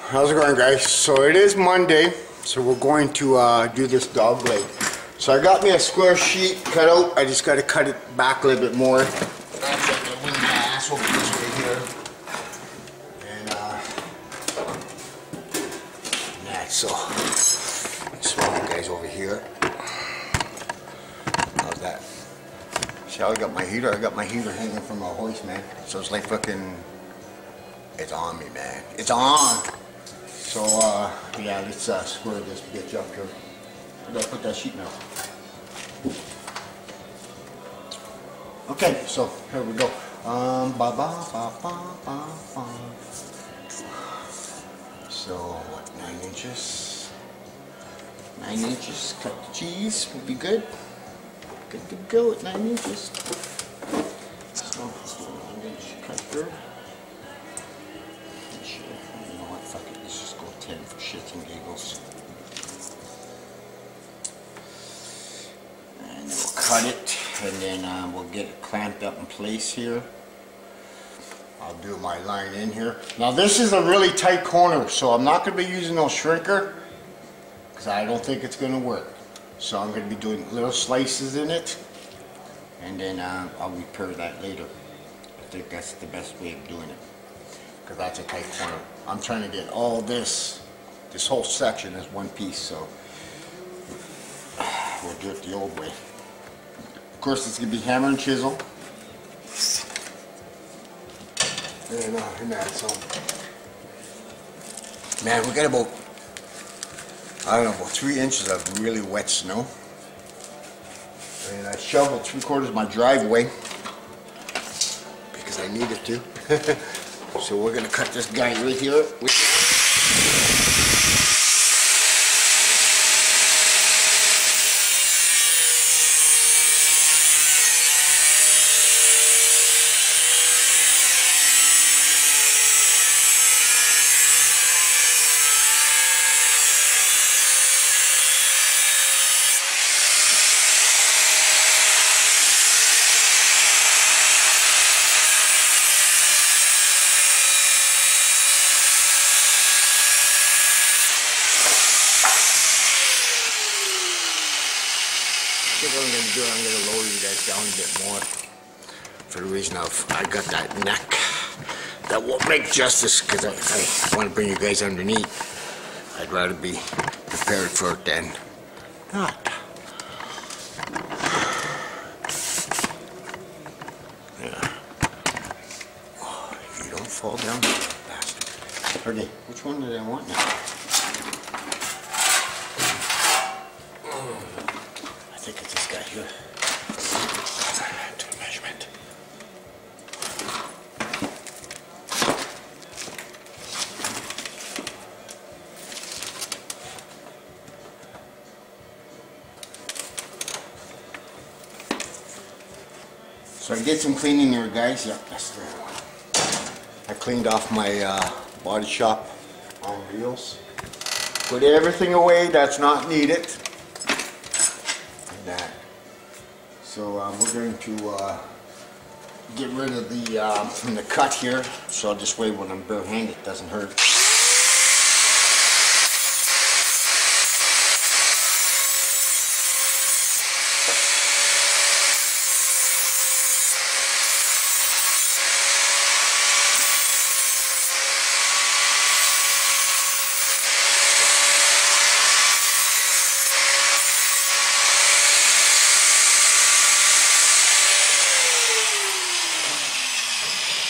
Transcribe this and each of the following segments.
How's it going, guys? So it is Monday, so we're going to do this dog leg. So I got me a square sheet cut out. I just got to cut it back a little bit more. Actually, I'm going to wing my ass over this way here. And yeah, so just move you guys over here. How's that? See how I got my heater? I got my heater hanging from my hoist, man. So it's like fucking, it's on me, man. It's on! So, yeah, let's square this bitch up here. I gotta put that sheet now. Okay, so here we go. So, what, 9 inches? 9 inches, cut the cheese, will be good. Good to go at 9 inches. So, 9 inch cut through. You know what, fuck it, let's just go 10 for shits and giggles. And we'll cut it, and then we'll get it clamped up in place here. I'll do my line in here. Now this is a really tight corner, so I'm not going to be using no shrinker, because I don't think it's going to work. So I'm going to be doing little slices in it, and then I'll repair that later. I think that's the best way of doing it, because that's a tight corner. I'm trying to get all this whole section as one piece, so we'll do it the old way. Of course, it's going to be hammer and chisel. And that, so man, we got about, I don't know, about 3 inches of really wet snow. And I shoveled 3/4 of my driveway because I needed to. So we're gonna cut this guy right here. What I'm going to do, I'm going to lower you guys down a bit more, for the reason of I got that neck that won't make justice, because I want to bring you guys underneath. I'd rather be prepared for it than not. Yeah. Oh, you don't fall down, bastard. Okay, which one did I want now? I think it's this guy here. To the measurement. So I did some cleaning here, guys. Yep, that's the one. I cleaned off my body shop on wheels. Put everything away that's not needed. That. So we're going to get rid of the from the cut here, so this way when I'm barehanded it doesn't hurt.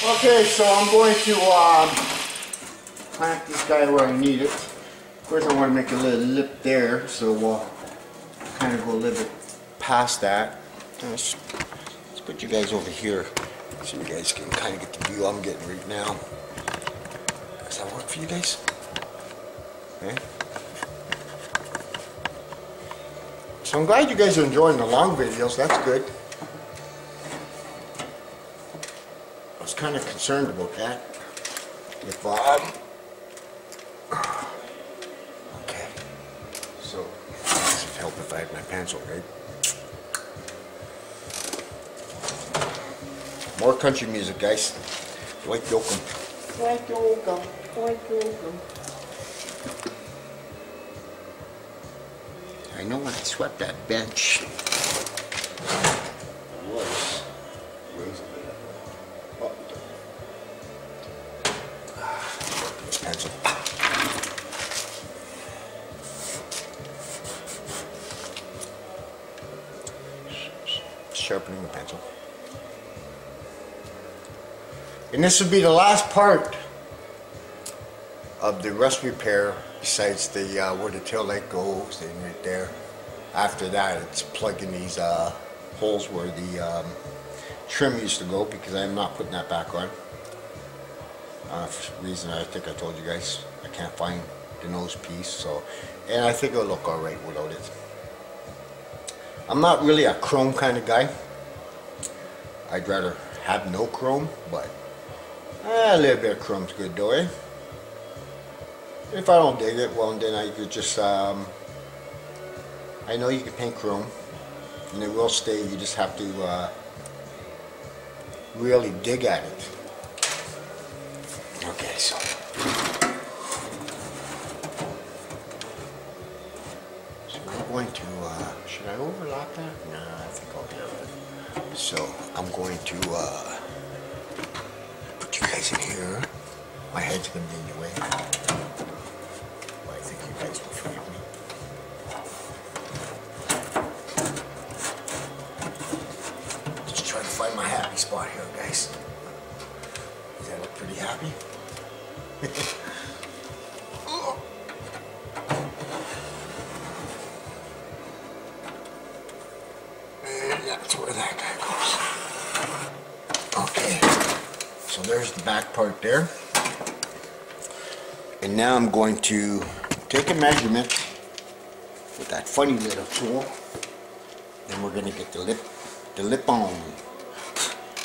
Okay, so I'm going to clamp this guy where I need it. Of course, I want to make a little lip there, so we'll kind of go a little bit past that. Let's put you guys over here so you guys can kind of get the view I'm getting right now. Does that work for you guys? Okay. So I'm glad you guys are enjoying the long videos. That's good. I was kind of concerned about that. If okay, so this would help if I had my pencil, right? More country music, guys. White yokum. White yokum. White yokum. I know when I swept that bench, it was raised a bit. Pencil. Sharpening the pencil. And this would be the last part of the rust repair, besides the where the tail light goes and right there. After that, it's plugging these holes where the trim used to go, because I'm not putting that back on. For some reason, I think I told you guys, I can't find the nose piece, so, and I think it'll look alright without it. I'm not really a chrome kind of guy. I'd rather have no chrome, but a little bit of chrome's good though, eh? If I don't dig it, well then I could just, I know you can paint chrome, and it will stay, you just have to really dig at it. Okay, so. So we're going to, should I overlap that? No, I think I'll do it. So I'm going to put you guys in here. My head's going to be in the way. Well, I think you guys will forgive me. Just trying to find my happy spot here, guys. Does that look pretty happy? And that's where that guy goes. Okay, so there's the back part there. And now I'm going to take a measurement with that funny little tool. Then we're going to get the lip on.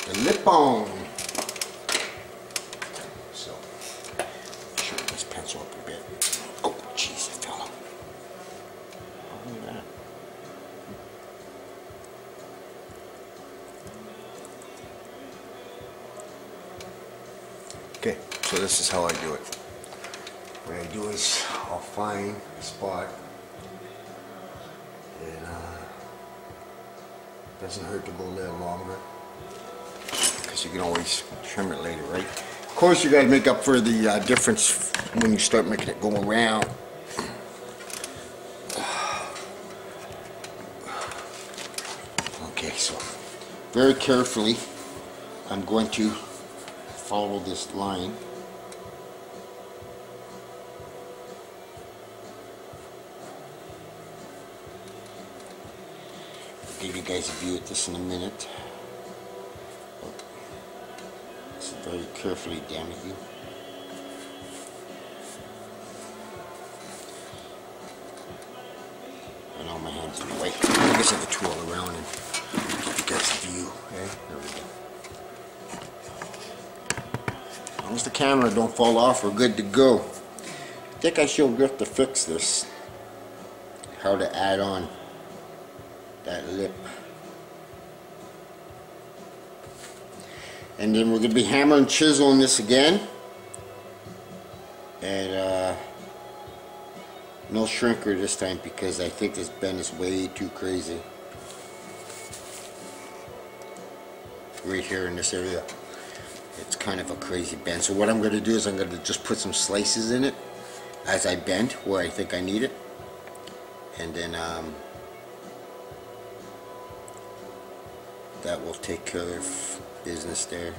The lip on. So, sharpen this pencil up a bit. Oh, jeez, it fell out. Oh, look at that. Okay, so this is how I do it. What I do is I'll find a spot, and it doesn't hurt to go a little longer, because you can always trim it later, right? Of course, you got to make up for the difference when you start making it go around. Okay, so very carefully I'm going to follow this line. I'll give you guys a view of this in a minute. So very carefully, damn it, you. I know my hands in the way. I guess I have a tool around and give you guys a view. Okay, there we go. As long as the camera don't fall off, we're good to go. I think I showed Griff to fix this. How to add on that lip. And then we're going to be hammering chiseling this again. And no shrinker this time, because I think this bend is way too crazy. Right here in this area. It's kind of a crazy bend. So what I'm going to do is I'm going to just put some slices in it as I bend where I think I need it. And then that will take care of business there.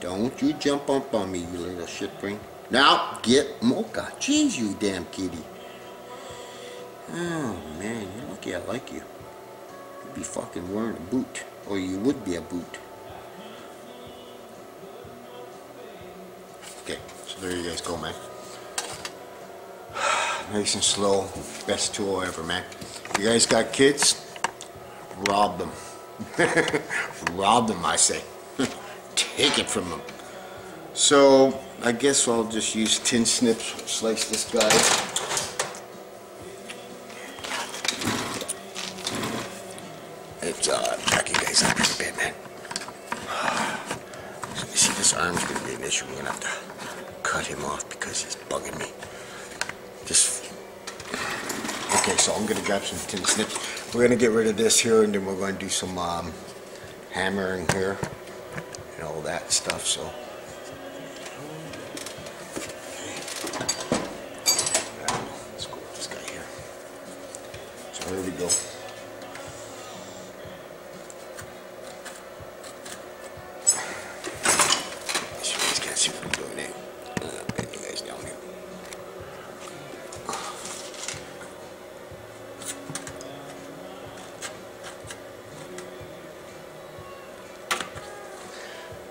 Don't you jump up on me, you little shit brain. Now get mocha. Jeez, you damn kitty. Oh man, you're lucky I like you. You'd be fucking wearing a boot. Or you would be a boot. Okay, so there you guys go, man. Nice and slow. Best tool ever, man. If you guys got kids, rob them. Rob them, I say. Take it from them. So I guess I'll just use tin snips, slice this guy. It's back you guys up a bit, man. So you see, this arm's gonna be an issue. We're gonna have to cut him off because he's bugging me. Just, okay, so I'm gonna grab some tin snips. We're gonna get rid of this here, and then we're gonna do some hammering here and all that stuff. So let's go with this guy here. So here we go. You guys can't see what I'm doing there. Get you guys down here.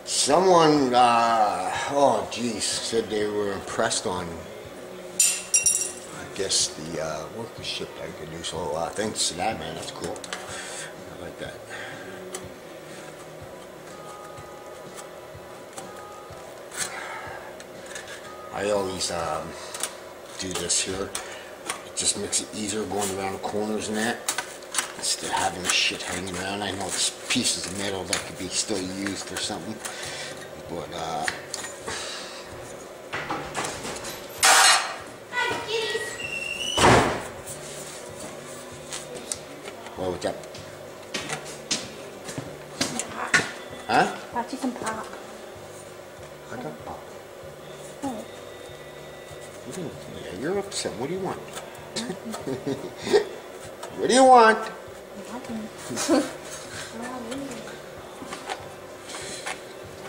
Someone, oh geez, said they were impressed on, I guess, the workmanship I could do. So thanks to that, man. That's cool. I like that. I always do this here. It just makes it easier going around the corners and that, instead of having shit hanging around. I know it's pieces of metal that could be still used or something, but what was that? Huh? Bought you some pop. I got pop. Oh. Yeah, you're upset. What do you want? What do you want?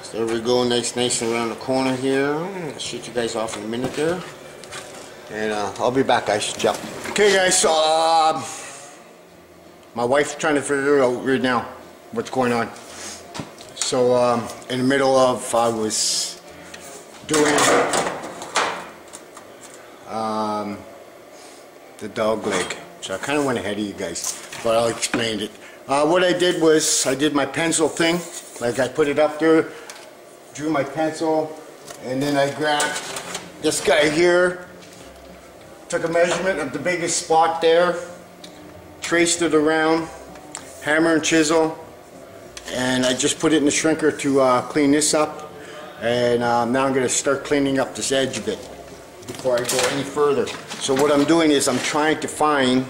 So there we go, nice around the corner here. I'll shoot you guys off in a minute there. And I'll be back, guys. Ciao. Okay, guys, so my wife's trying to figure out right now what's going on. So in the middle of, I was doing the dog leg. So I kind of went ahead of you guys, but I'll explain it. What I did was, I did my pencil thing. Like, I put it up there, drew my pencil, and then I grabbed this guy here, took a measurement of the biggest spot there, traced it around, hammer and chisel, and I just put it in the shrinker to clean this up. And now I'm going to start cleaning up this edge a bit before I go any further. So what I'm doing is I'm trying to find,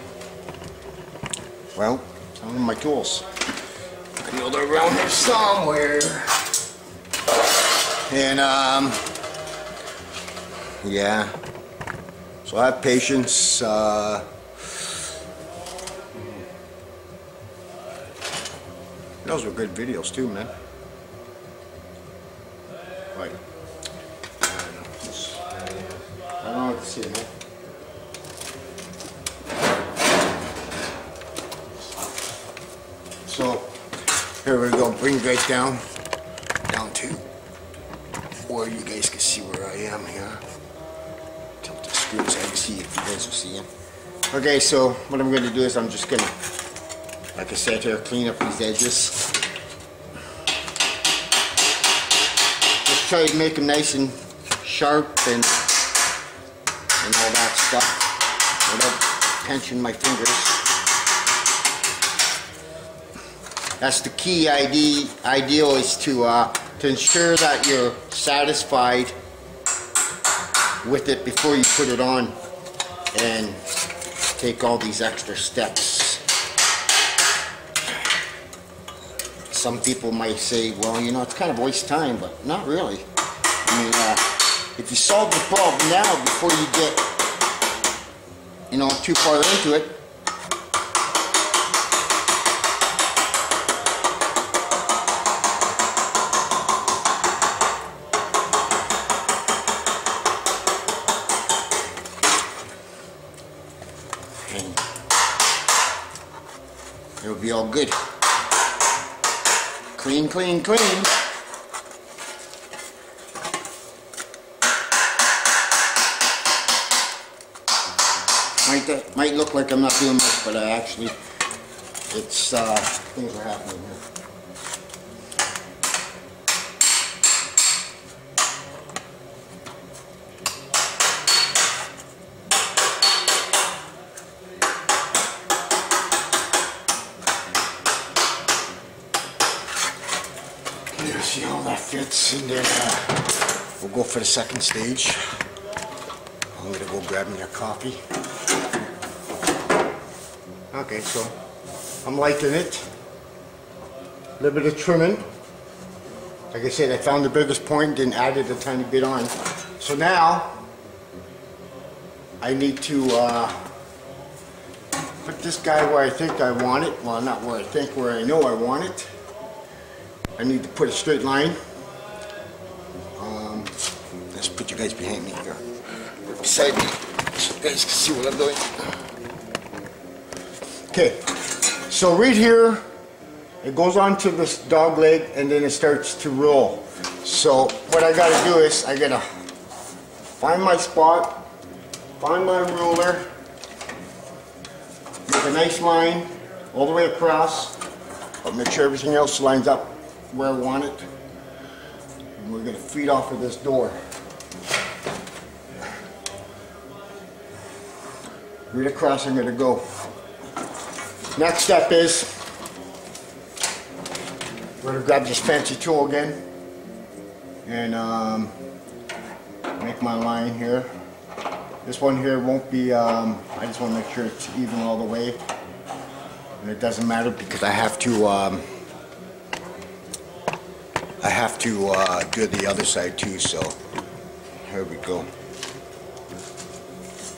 well, some of my tools. I know they're around here somewhere. And yeah, so I have patience. Those were good videos too, man. Right. I don't know what to see, man. So here we go. Bring you guys down to where you guys can see where I am here. Tilt the screen so I can see if you guys will see him. Okay, so what I'm going to do is I'm just going to, like I said here, clean up these edges. Just try to make them nice and sharp and all that stuff without pinching my fingers. That's the key ideal is to ensure that you're satisfied with it before you put it on and take all these extra steps. Some people might say, well, you know, it's kind of waste time, but not really. I mean, if you solve the problem now before you get, you know, too far into it, and it'll be all good. Clean, clean, clean. Might look like I'm not doing much, but I actually, it's, things are happening here. Okay, see how that fits, and then we'll go for the second stage. I'm gonna go grab me a coffee. Okay, so I'm liking it. A little bit of trimming. Like I said, I found the biggest point, then added a tiny bit on. So now I need to put this guy where I think I want it. Well, not where I think, where I know I want it. I need to put a straight line. Let's put you guys behind me here, or beside me, so you guys can see what I'm doing. Okay, so right here, it goes onto this dog leg and then it starts to roll. So what I gotta do is I gotta find my spot, find my ruler, make a nice line all the way across, but make sure everything else lines up where I want it. And we're gonna feed off of this door. Right across I'm gonna go. Next step is we're gonna grab this fancy tool again and make my line here. This one here won't be, I just want to make sure it's even all the way. And it doesn't matter because I have to do the other side too, so here we go.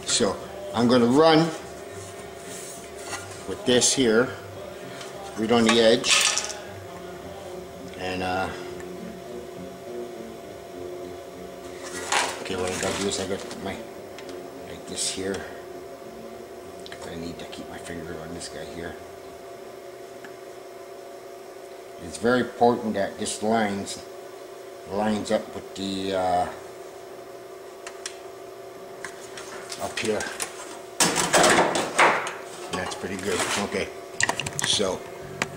So I'm going to run with this here right on the edge, and okay, what I got to do is I got my like this here, because I need to keep my finger on this guy here. It's very important that this lines up with the up here. That's pretty good. Okay, so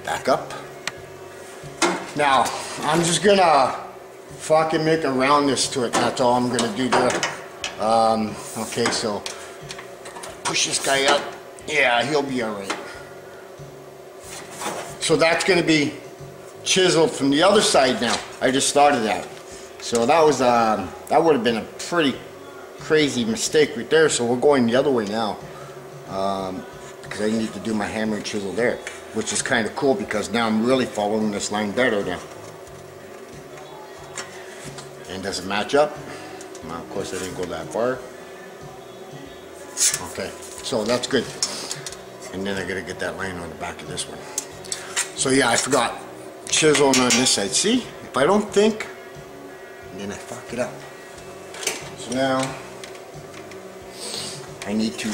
back up. Now I'm just gonna fucking make a roundness to it. That's all I'm gonna do there. Okay, so push this guy up. Yeah, he'll be all right. So that's gonna be chiseled from the other side now. I just thought of that. So that was that would have been a pretty crazy mistake right there. So we're going the other way now, because I need to do my hammer and chisel there, which is kind of cool because now I'm really following this line better now. And does it match up? Well, of course I didn't go that far. Okay, so that's good. And then I gotta get that line on the back of this one. So yeah, I forgot. Chiseling on this side. See? If I don't think, then I fuck it up. So now I need to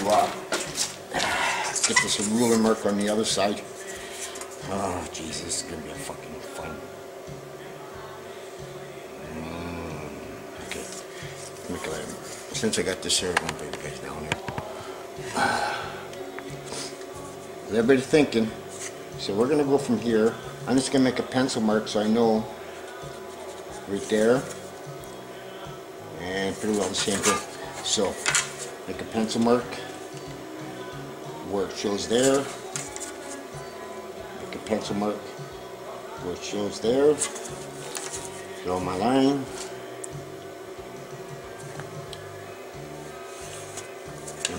get this ruler mark on the other side. Oh Jesus, this is gonna be a fucking fun. Okay. Make it, since I got this here, I'm gonna bring you guys down here. Is everybody thinking? So we're gonna go from here. I'm just gonna make a pencil mark so I know right there, and pretty well the same thing. So make a pencil mark where it shows there. Make a pencil mark where it shows there. Draw my line.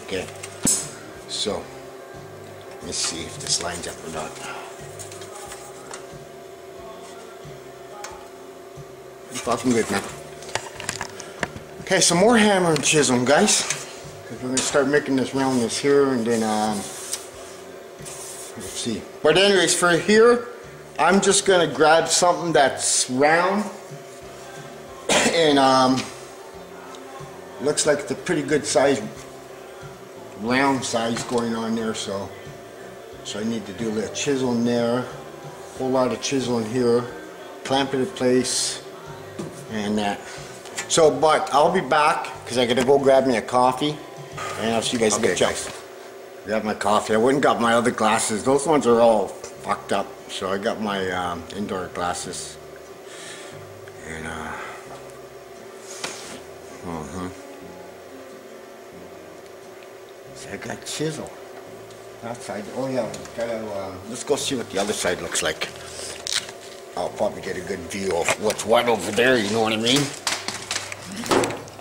Okay. So let's see if this lines up or not. Fucking good, man. Okay, some more hammer and chisel, guys. We're gonna start making this roundness here, and then let's see. But anyways, for here, I'm just gonna grab something that's round, and looks like it's a pretty good size, round size going on there. So I need to do a little chisel in there, a whole lot of chisel in here, clamp it in place. And that. So, but I'll be back because I gotta go grab me a coffee, and I'll see you guys in a bit. Grab my coffee. I went and got my other glasses. Those ones are all fucked up, so I got my indoor glasses. And so I got chisel. That side. Oh yeah. Gotta, let's go see what the other side looks like. I'll probably get a good view of what's what over there, you know what I mean?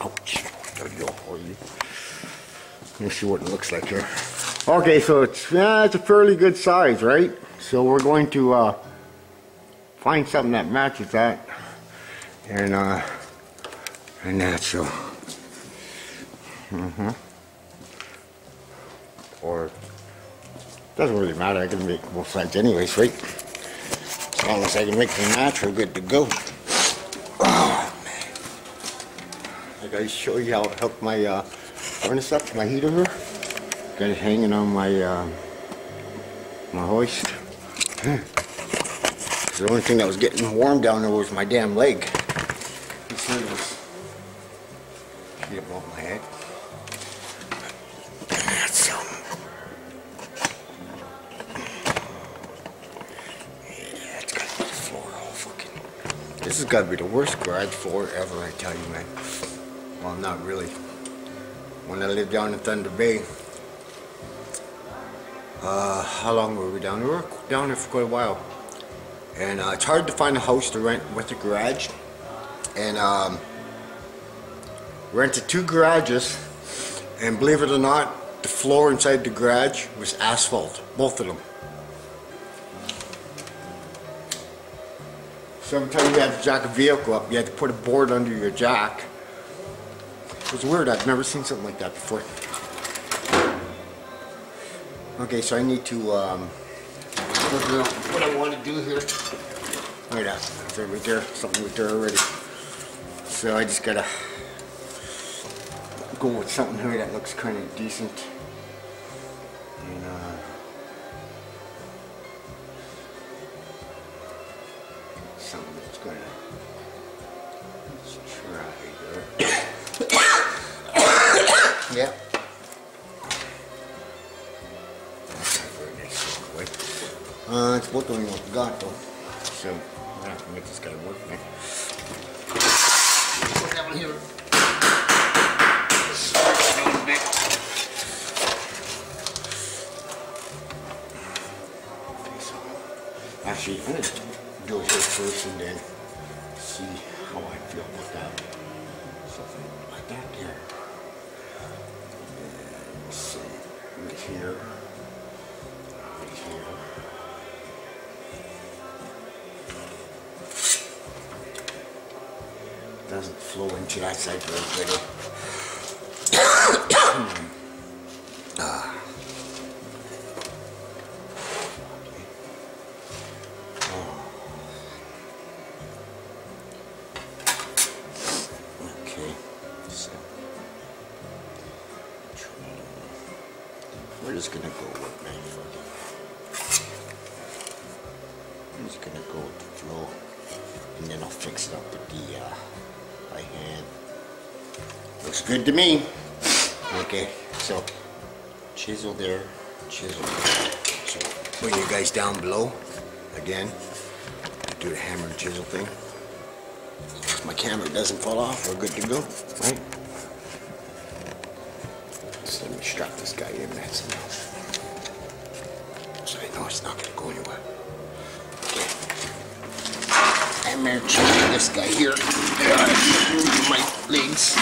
Ouch, there we go. show you. Let me see what it looks like here. Okay, so it's a fairly good size, right? So we're going to find something that matches that, and that. So, or doesn't really matter. I can make both sides anyways, right? As long as I can make the match, we're good to go. Oh man! I gotta show you how I hook my furnace up to my heater here. Got it hanging on my my hoist. The only thing that was getting warm down there was my damn leg. This here was get above my head. That's yeah, it's gotta be the floor all fucking. This has gotta be the worst garage floor ever, I tell you, man. Well, not really. When I lived down in Thunder Bay. How long were we down? We were down there for quite a while. And it's hard to find a house to rent with a garage. And rented 2 garages. And believe it or not, the floor inside the garage was asphalt. Both of them. So every time you had to jack a vehicle up, you had to put a board under your jack. It was weird. I've never seen something like that before. Okay, so I need to figure out what I want to do here. Look at that. There's right there. Something right there already. So I just gotta go with something here that looks kind of decent. And something that's gonna let's try here. Yeah. It's both only what we got though. So I'm gonna have to make this guy work, man. Put that one here. Stretch it a little bit. Okay, so actually I'm gonna do it here first and then see how I feel about that. Something like that there. And let's see. Right here. Right here. Doesn't flow into that side very good. Okay, so we're just gonna go with my fucking. I'm just gonna go with the flow, and then I'll fix it up with the by hand. Looks good to me. Okay, so chisel there, chisel there. So put you guys down below again. Do the hammer and chisel thing. If my camera doesn't fall off, we're good to go, right? So let me strap this guy in, that's enough. So I know it's not gonna go anywhere. Okay. I'm gonna try this guy here. Move my legs.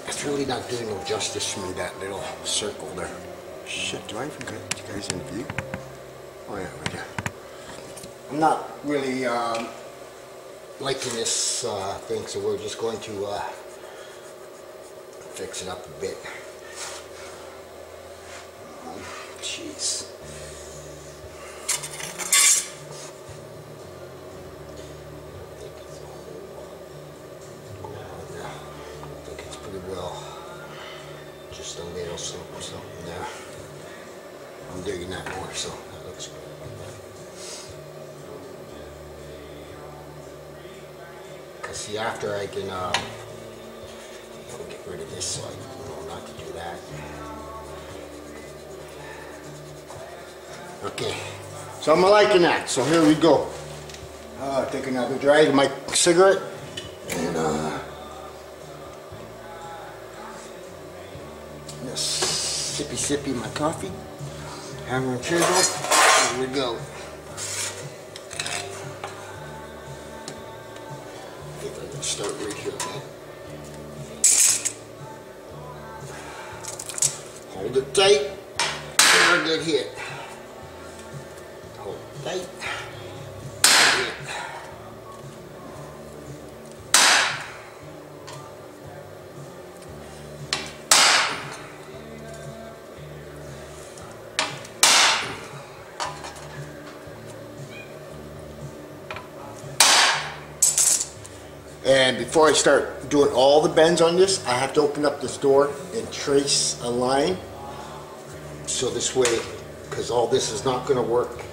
It's really not doing no justice to me, that little circle there. Shit, do I even get you guys in view? Oh yeah, right there. I'm not really liking this thing, so we're just going to fix it up a bit. Jeez. Just a little something there. I'm digging that more, so that looks good. Cause see, after I can get rid of this, so I know not to do that. Okay, so I'm liking that. So here we go. Take another drag of my cigarette, and sippy my coffee, hammer and chisel, here we go. I'm gonna start right here, man. Hold it tight. Never get hit. Hold it tight. And before I start doing all the bends on this, I have to open up this door and trace a line. So this way, because all this is not going to work.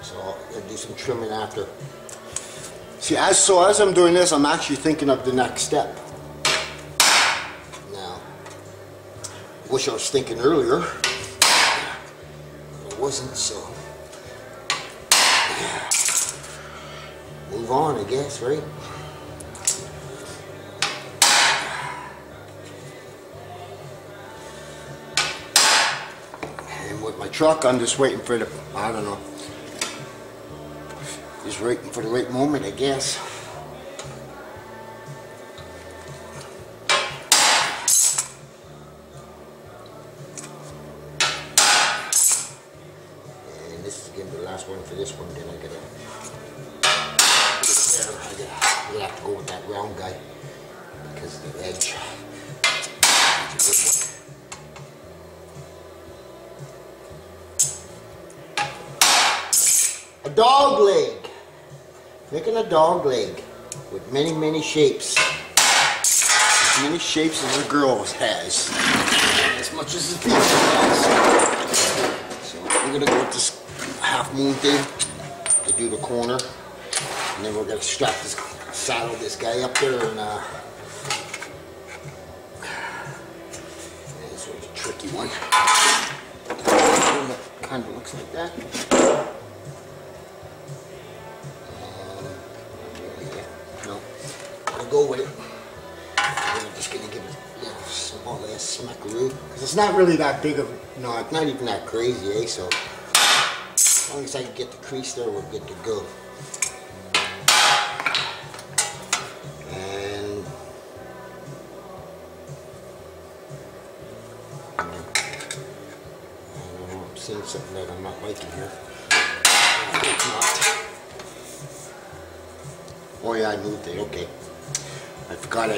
So I'll do some trimming after. See, as I'm doing this, I'm actually thinking of the next step. Now, I wish I was thinking earlier. It wasn't, so. Yeah. Move on, I guess, right? My truck, I'm just waiting for the, I don't know, just waiting for the right moment, I guess. And this is again the last one for this one, then I gotta put it there. I'm gonna have to go with that round guy because of the edge. It's a good one. A dog leg. Making a dog leg with many, many shapes. As many shapes as a girl has. As much as a female has. So we're gonna go with this half moon thing to do the corner. And then we're gonna strap this, saddle this guy up there, and this one's a tricky one. Kind of looks like that. Go with it. I'm just gonna give it a little small ass smackaroo because it's not really that big of, no, it's not even that crazy, eh? So as long as I can get the crease there, we're good to go. And I don't know, I'm seeing something that I'm not liking here. It's not. Oh yeah, I moved it. Okay. I forgot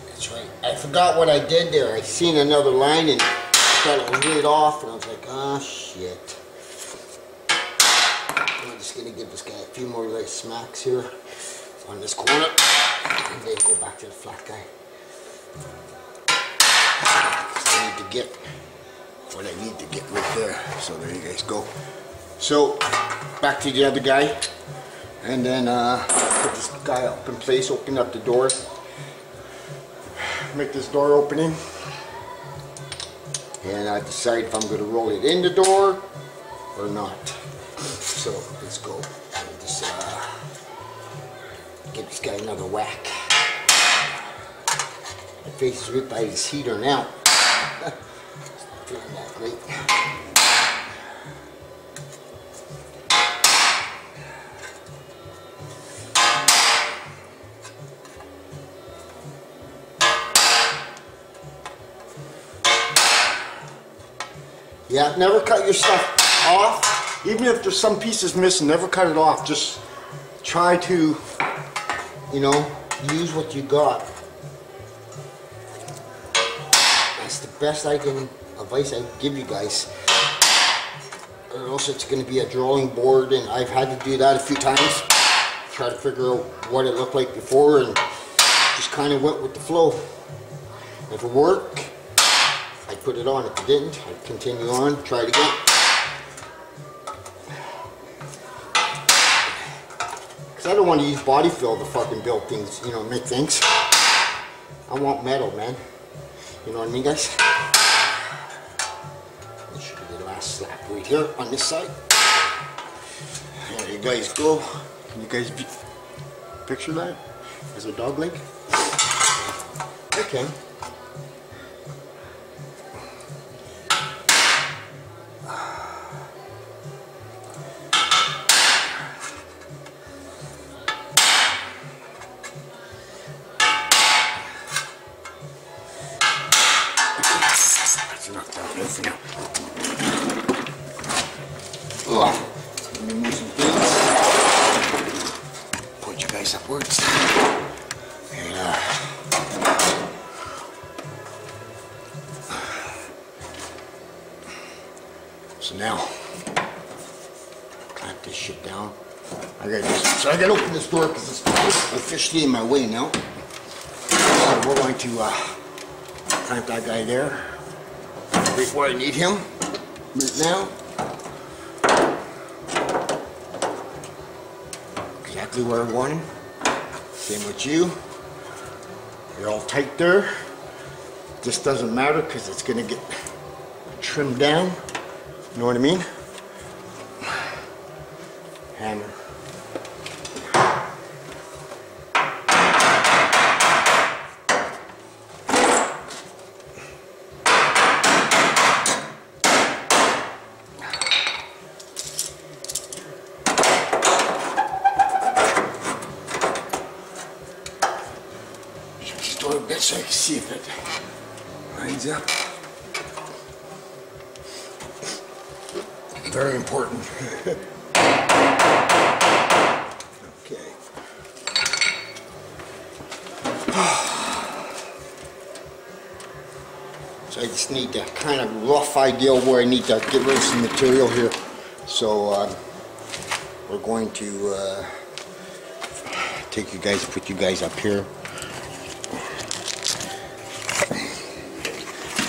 that's right. I forgot what I did there. I seen another line and thought it was right off, and I was like, oh shit. I'm just gonna give this guy a few more like smacks here on this corner, and then go back to the flat guy. I need to get what I need to get right there. So there you guys go. So back to the other guy, and then put this guy up in place, open up the door, make this door opening, and I decide if I'm going to roll it in the door or not. So let's go. Just give this guy another whack. My face is ripped by his heater now. Feeling that great. Yeah, never cut your stuff off. Even if there's some pieces missing, never cut it off. Just try to, you know, use what you got. That's the best advice I can give you guys. Or else it's going to be a drawing board, and I've had to do that a few times. Try to figure out what it looked like before, and just kind of went with the flow. If it worked, I put it on. If it didn't, I'd continue on, try it again. Because I don't want to use body fill to fucking build things, you know, make things. I want metal, man. You know what I mean, guys? This should be the last slap right here on this side. There you guys go. Can you guys picture that? As a dog leg? Okay. backwards. And, so now, clamp this shit down. I gotta open this door because it's officially in my way now. So we're going to clamp that guy there. Right where I need him. Right now. Exactly where I want him. Same with you. You're all tight there. This doesn't matter because it's gonna get trimmed down. You know what I mean? Hammer. Store a bit so I can see if it lines up. Very important. Okay. So I just need a kind of rough idea where I need to get rid of some material here. So we're going to put you guys up here.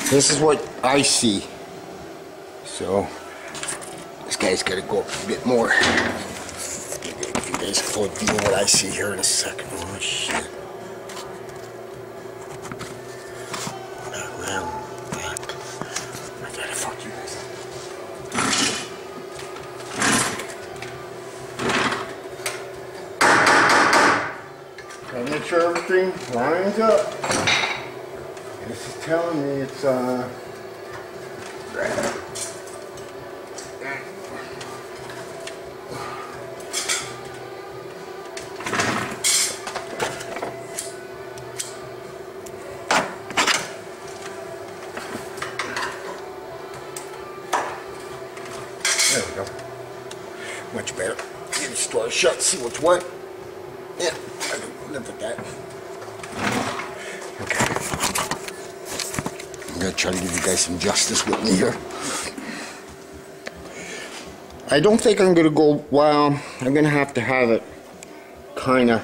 This is what I see. So this guy's got to go up a bit more. You guys will view what I see here in a second. Oh shit. Around, back. I gotta fuck you guys up. Gotta make sure everything lines up. This is telling me it's right. There we go. Much better. Get the store shut, see what's what. Yeah, I can live with that. Okay. I'm gonna try to give you guys some justice with me here. I don't think I'm gonna go, well, I'm gonna have to have it kinda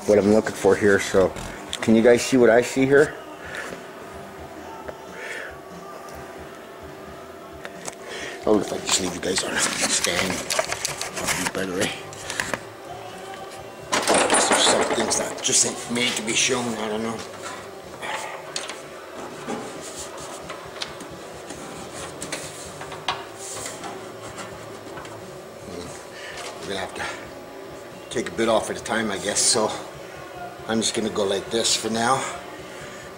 what I'm looking for here, so can you guys see what I see here? Oh, if I just leave you guys on a stand, that'd be better, eh? There's some things that just ain't made to be shown, I don't know. We're gonna have to take a bit off at a time, I guess, so I'm just gonna go like this for now,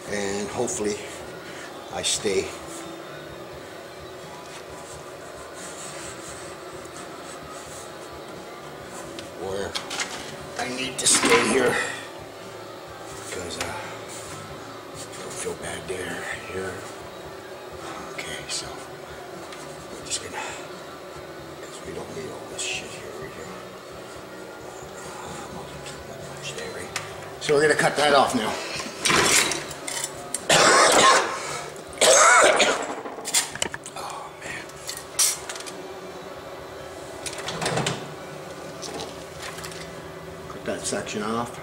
and hopefully I stay where I need to stay here, because I don't feel bad there, here. Okay, so we're just gonna, because we don't need all this shit here. So we're gonna cut that off now. Oh man. Cut that section off.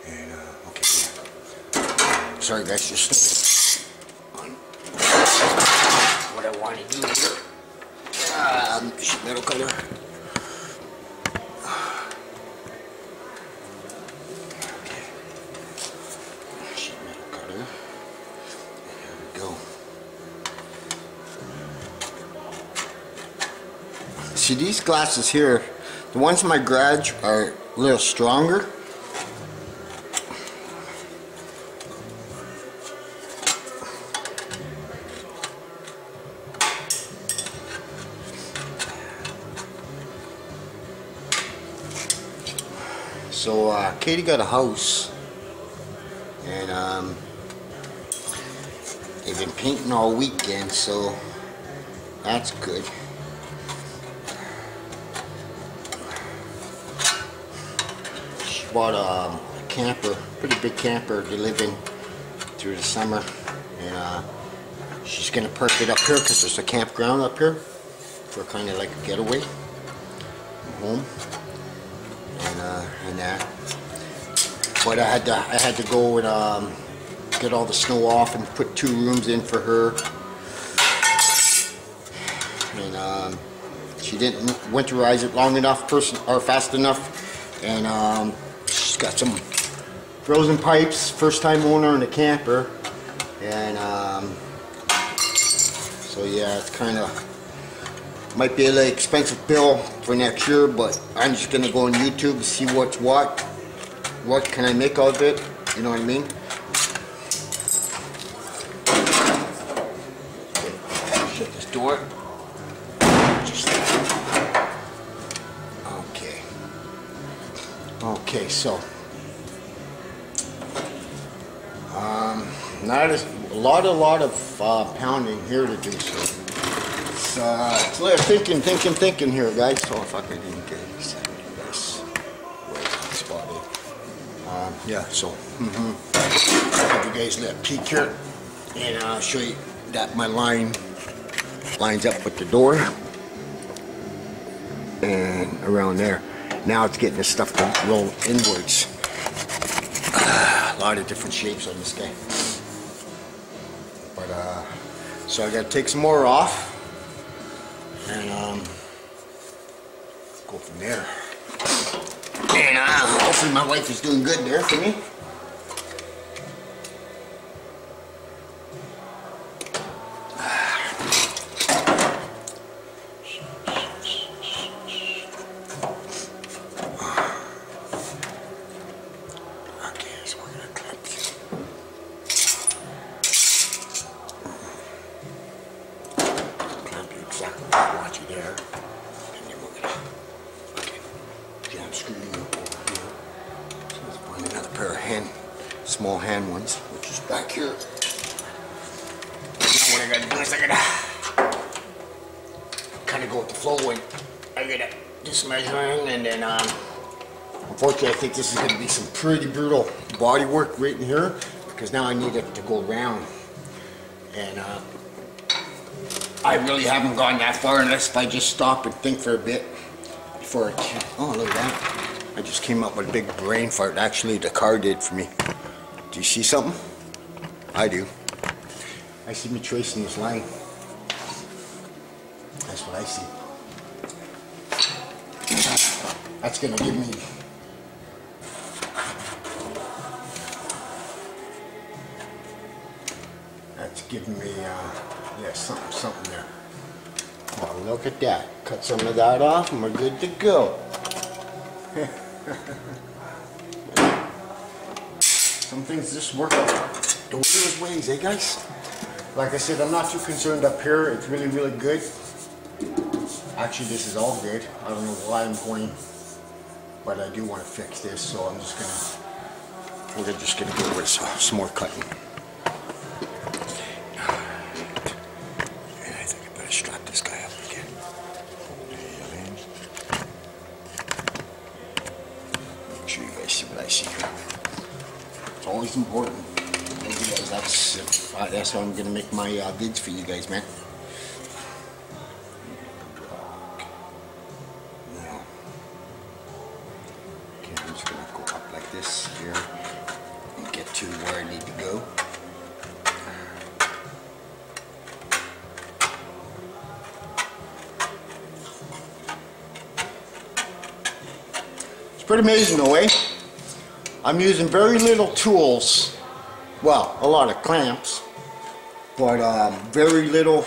And okay, yeah. Sorry guys, just on what I want to do here. Sheet metal cutter. Okay. Sheet metal cutter. There we go. See, these glasses here, the ones in my garage are a little stronger. So Katie got a house, and They've been painting all weekend, so that's good. She bought a camper, pretty big camper to live in through the summer, and she's gonna park it up here because there's a campground up here for kind of like a getaway from home, and that. But I had to go and get all the snow off and put 2 rooms in for her, and she didn't winterize it long enough, fast enough, and she's got some frozen pipes. First time owner in a camper, and so yeah, it's kind of might be a little expensive bill for next year, but I'm just gonna go on YouTube to see what's what can I make out of it, you know what I mean? Okay, shut this door. Just okay, so not a lot of pounding here to do, so it's a little thinking here, guys. So if I could even get this spotted. Yeah, so I'll give you guys a little peek here, and I'll show you that my line lines up with the door and around there. Now it's getting this stuff to roll inwards. A lot of different shapes on this guy. But so I gotta take some more off and go from there. And hopefully my wife is doing good there for me. Small hand ones, which is back here. Now what I gotta do is I gotta kind of go with the flow and I gotta do some measuring, and then unfortunately I think this is gonna be some pretty brutal body work right in here, because now I need it to go around, and I really haven't gone that far unless if I just stop and think for a bit before I can. Oh, look at that. I just came up with a big brain fart. Actually, the car did for me. Do you see something? I do. I see me tracing this line. That's what I see. That's gonna give me yeah, something there. Oh, look at that. Cut some of that off and we're good to go. Some things just work the weirdest ways, eh guys? Like I said, I'm not too concerned up here. It's really, really good. Actually, this is all good. I don't know why I'm going, but I do want to fix this, so I'm just gonna, we're just gonna go with some more cutting. And I think I better strap this guy up again. Make sure you guys see what I see here. It's always important. That's how I'm gonna make my vids for you guys, man. Now, okay, I'm just gonna go up like this here and get to where I need to go. It's pretty amazing though, eh? I'm using very little tools, well, a lot of clamps, but very little,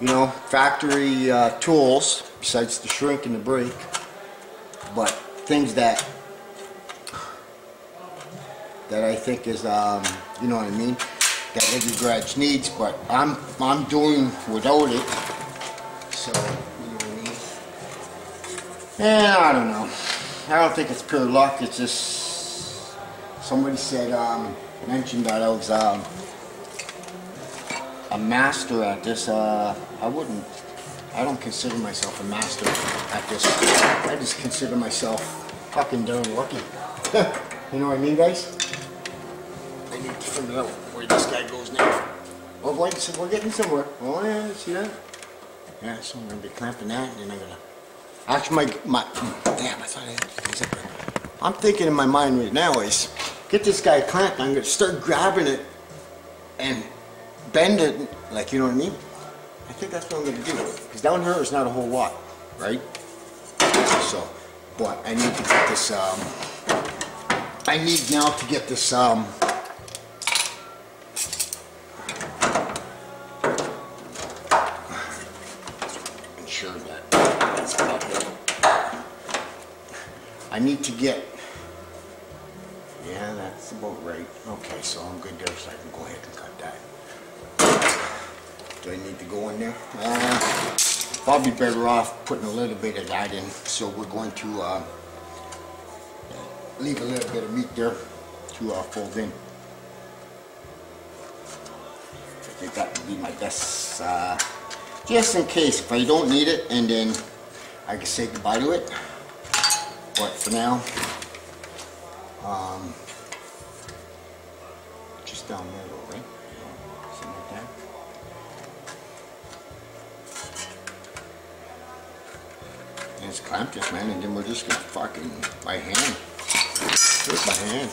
you know, factory tools besides the shrink and the brake, but things that I think is, you know what I mean, that every garage needs, but I'm doing without it, so, you know what I mean, and I don't know. I don't think it's pure luck, it's just, somebody said, mentioned that I was, a master at this. I don't consider myself a master at this. I just consider myself fucking darn lucky. You know what I mean, guys? I need to figure out where this guy goes now. Oh boy, we're getting somewhere. Oh yeah, see that? Yeah, so I'm gonna be clamping that, and then I'm gonna. Actually, damn, I thought I had things up there. I'm thinking in my mind right now is get this guy clamped. I'm gonna start grabbing it and bend it, like, you know what I mean? I think that's what I'm gonna do. Because down here is not a whole lot, right? So, but I need to get this. I need now to get this. Ensure that that's probably. I need to get. Yeah, that's about right. Okay, so I'm good there, so I can go ahead and cut that. Do I need to go in there? Probably better off putting a little bit of that in. So we're going to leave a little bit of meat there to fold in. I think that would be my best, just in case if I don't need it, and then I can say goodbye to it. But for now, just down there though, right? Something like that. And it's clamped just, man, and then we're just gonna fucking by hand. Just by hand.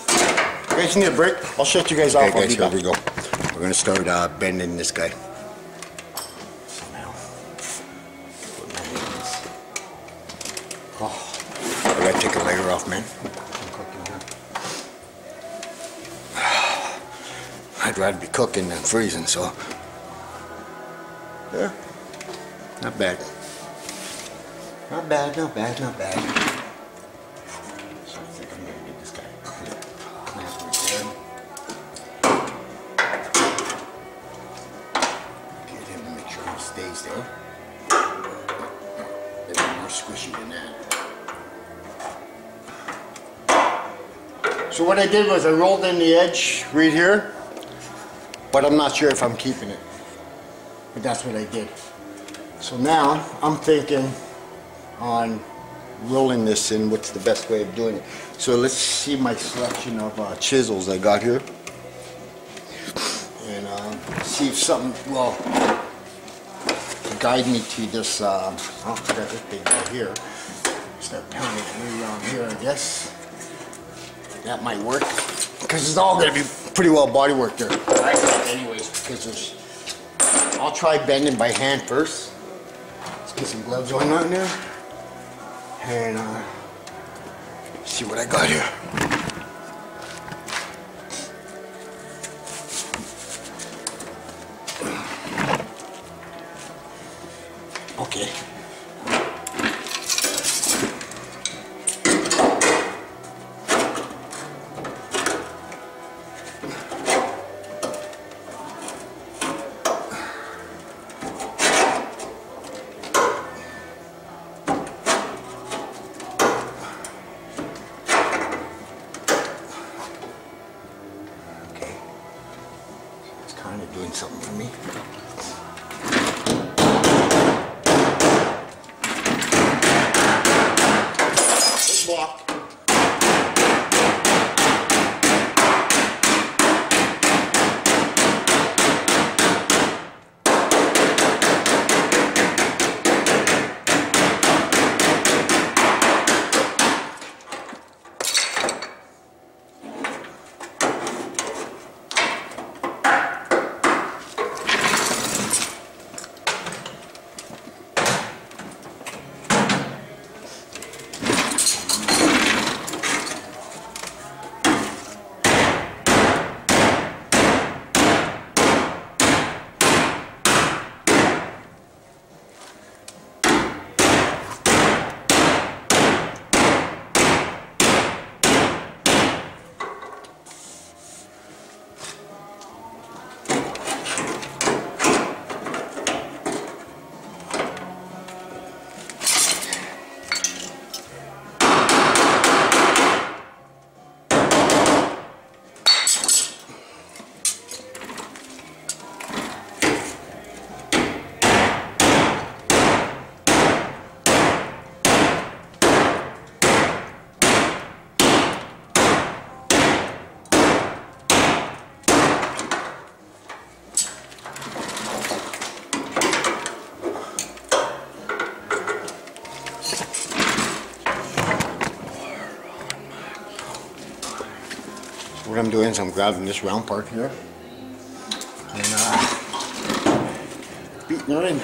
You guys need a break? I'll shut you guys off. Okay, guys, here we go. We're gonna start bending this guy. So now, put my hands. Oh, I gotta take a layer off, man. I'd rather be cooking than freezing, so yeah, not bad. Not bad, not bad, not bad. So I think I'm gonna get this guy clamped right there. Get him to make sure he stays there. A bit more squishy than that. So what I did was I rolled in the edge right here. But I'm not sure if I'm keeping it. But that's what I did. So now I'm thinking on rolling this in. What's the best way of doing it? So let's see my selection of chisels I got here. And see if something will guide me to this. I'll put this big guy here. Start pounding it way around here, I guess. That might work. Because it's all going to be pretty well body work there. Anyways, because there's, I'll try bending by hand first. Let's get some gloves on out there. And see what I got here. Okay. Doing something for me. Block. what I'm doing is I'm grabbing this round part here and beating her in.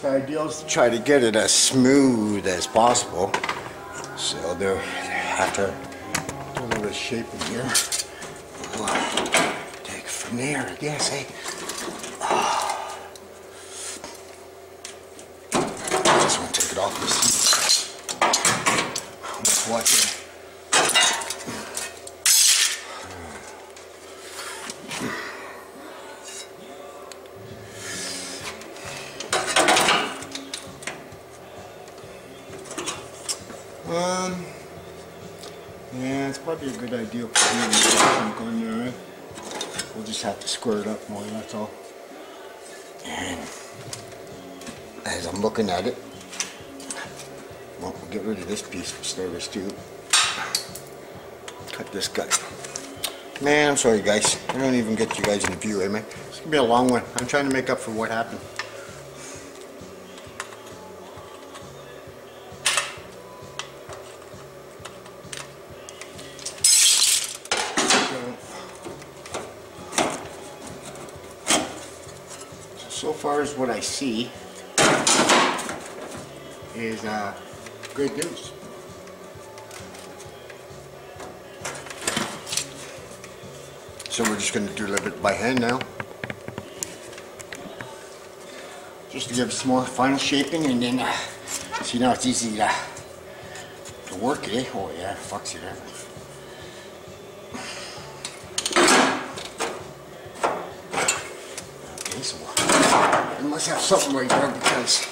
The ideal is to try to get it as smooth as possible. So there, have to do a little bit of shaping here. We'll take it from there, I guess, eh? Just want to take it off this. Watch it. Yeah, it's probably a good idea for me to get on there. We'll just have to square it up more, that's all. And as I'm looking at it, well, we'll get rid of this piece for starters too. Cut this gut. Man, I'm sorry guys. I don't even get you guys in the view, eh man? It's gonna be a long one. I'm trying to make up for what happened. So far as what I see is good news. So we're just going to do a little bit by hand now. Just to give some more final shaping and then see now it's easy to work it, eh? Oh yeah, fucks it up. Okay, so I must have something right there because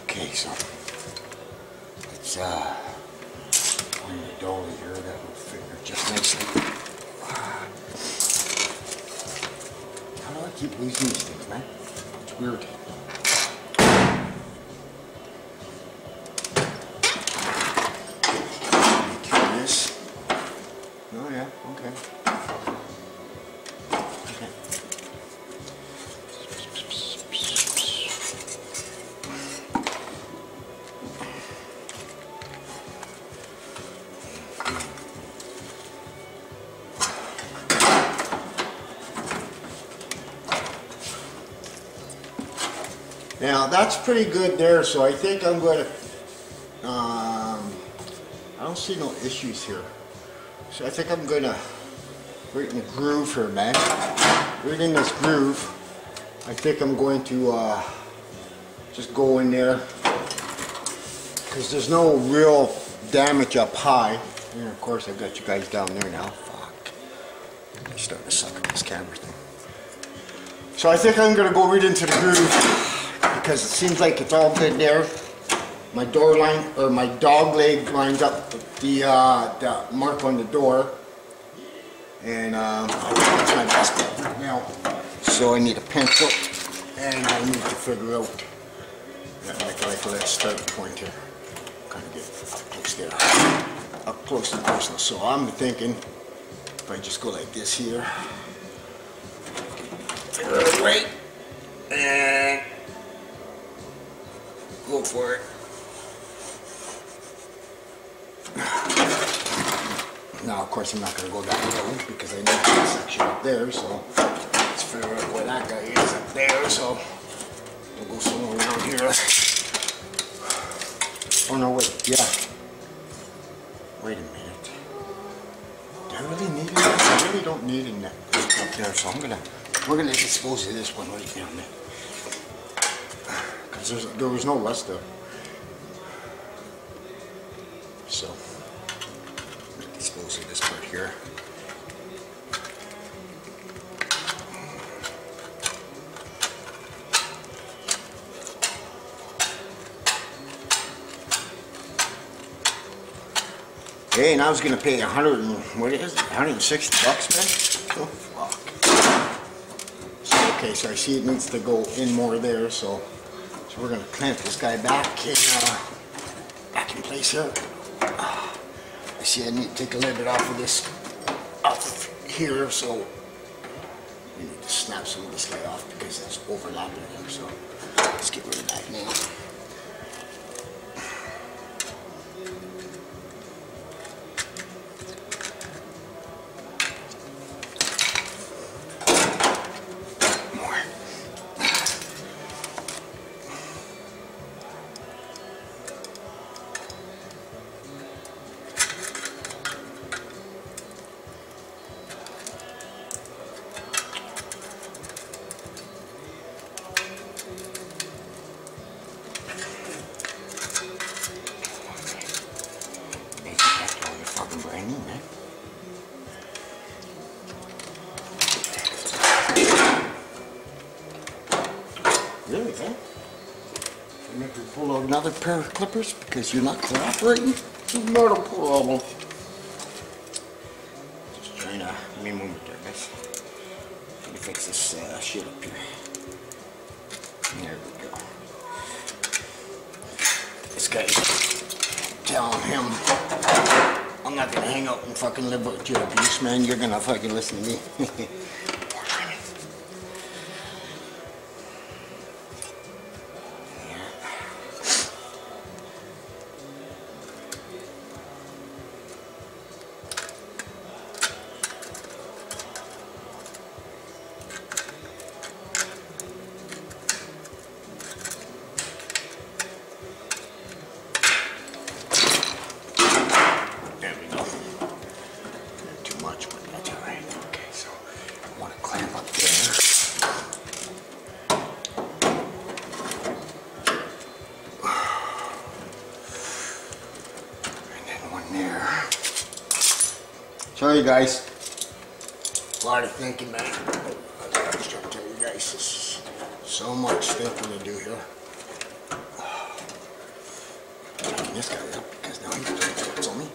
okay, so let's find the dolly here that will fit just nicely. How do I keep losing these things, man? It's weird. Oh yeah, okay. Okay. Now that's pretty good there, so I think I'm going to, I don't see no issues here. So I think I'm going to, right in the groove here, man. Right in this groove, I think I'm going to just go in there, because there's no real damage up high. And of course I've got you guys down there now. Fuck. I'm starting to suck at this camera thing. So I think I'm going to go right into the groove, because it seems like it's all good there. My door line, or my dog leg lines up with the mark on the door. And I think that's my best bet right now. So I need a pencil, and I need to figure out that like a starting point here. Kind of get up close there. Up close and personal. So I'm thinking if I just go like this here, weight and go for it. Now, of course, I'm not going to go that low because I need that section up there, so let's figure out where that guy is up there, so we'll go somewhere around here. Oh, no, wait, yeah. Wait a minute. Do I really need it? I really don't need it up there, so we're gonna dispose of this one right down there. Because there was no rust there. So, I'm gonna dispose of this part here. Hey, and I was gonna pay $160 man? Oh, fuck. So, okay, so I see it needs to go in more there, so we're gonna clamp this guy back in place here. I see I need to take a little bit off of this, off here, so we need to snap some of this guy off because it's overlapping here, so let's get rid of that now. Really, huh? You make me pull out another pair of clippers because you're not cooperating? Not a problem. Just trying to remove it there, guys. Let me fix this shit up here. There we go. This guy's telling him, I'm not gonna hang out and fucking live with your abuse, man. You're gonna fucking listen to me. Sorry guys, a lot of thinking, man. I was trying to tell you guys, there's so much thinking to do here. Clean this guy up because now he's doing tricks on me.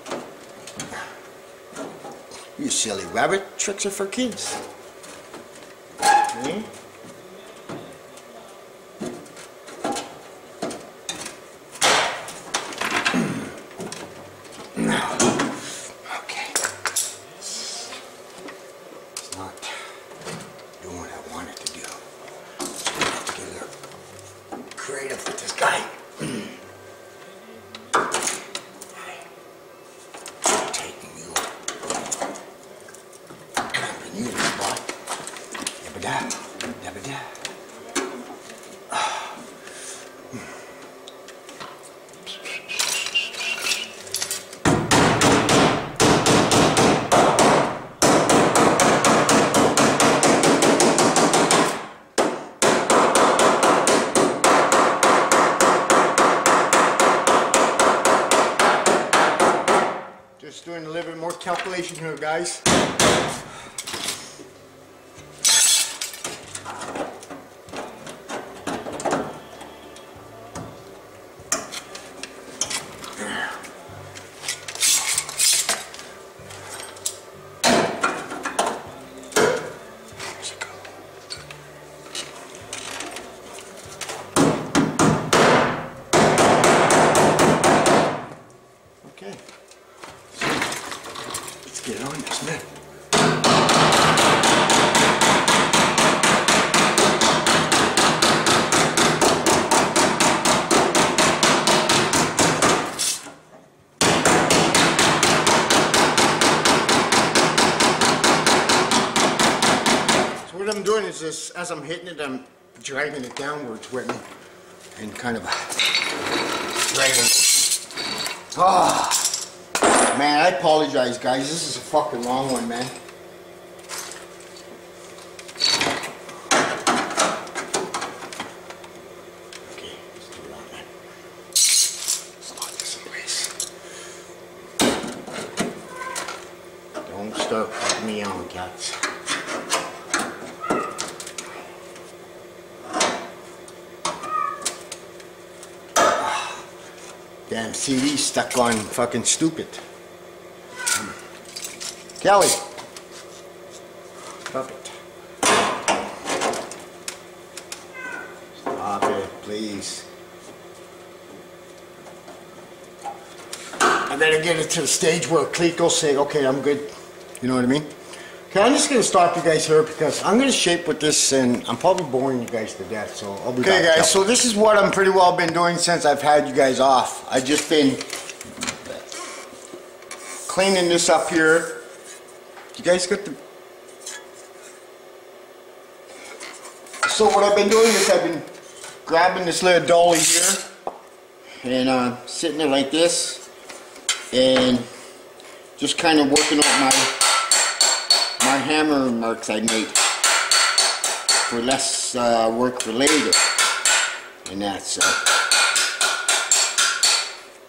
You silly rabbit, tricks are for kids. Hmm? Creative with this guy. Taking you. Clamping you in the spot. Yabba-da. Yabba-da. Just doing a little bit more calculation here, guys. Okay. Get on this, man. as I'm hitting it, I'm dragging it downwards with me and kind of dragging it. Oh, man, I apologize, guys. This is a fucking long one, man. Okay, let's do it on, man. Let's lock this in place. Don't start putting me on, cats. Damn CD stuck on fucking stupid. Kelly. Stop it. Stop it, please. I better get it to the stage where Cleat will say, okay, I'm good. You know what I mean? Okay, I'm just going to stop you guys here because I'm going to shape with this and I'm probably boring you guys to death, so I'll be back. Okay guys, so this is what I'm pretty well been doing since I've had you guys off. I've just been cleaning this up here. You guys got the... So what I've been doing is I've been grabbing this little dolly here and sitting there like this and just kind of working on my hammer marks I made for less work for later, and that's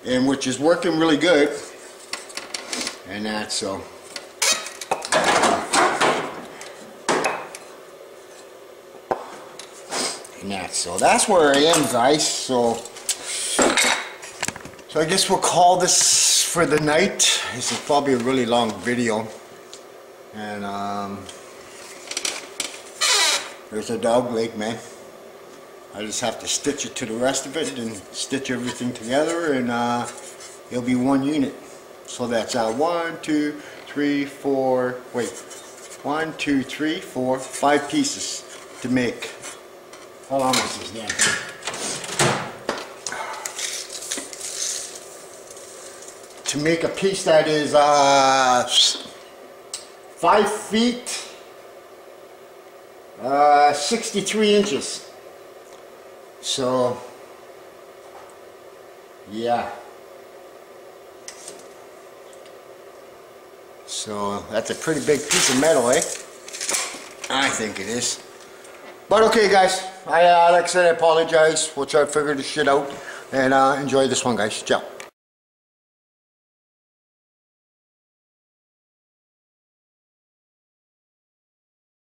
and which is working really good, and that's so. And that's where I am, guys. So I guess we'll call this for the night. This is probably a really long video. And there's a dog leg, man. I just have to stitch it to the rest of it and stitch everything together, and it'll be one unit. So that's 1, 2, 3, 4. Wait, 1, 2, 3, 4, 5 pieces to make. How long is this damn thing? To make a piece that is 5 feet, 63 inches. So, yeah. So that's a pretty big piece of metal, eh? I think it is. But okay, guys. Like I said, I apologize. We'll try to figure this shit out and enjoy this one, guys. Ciao.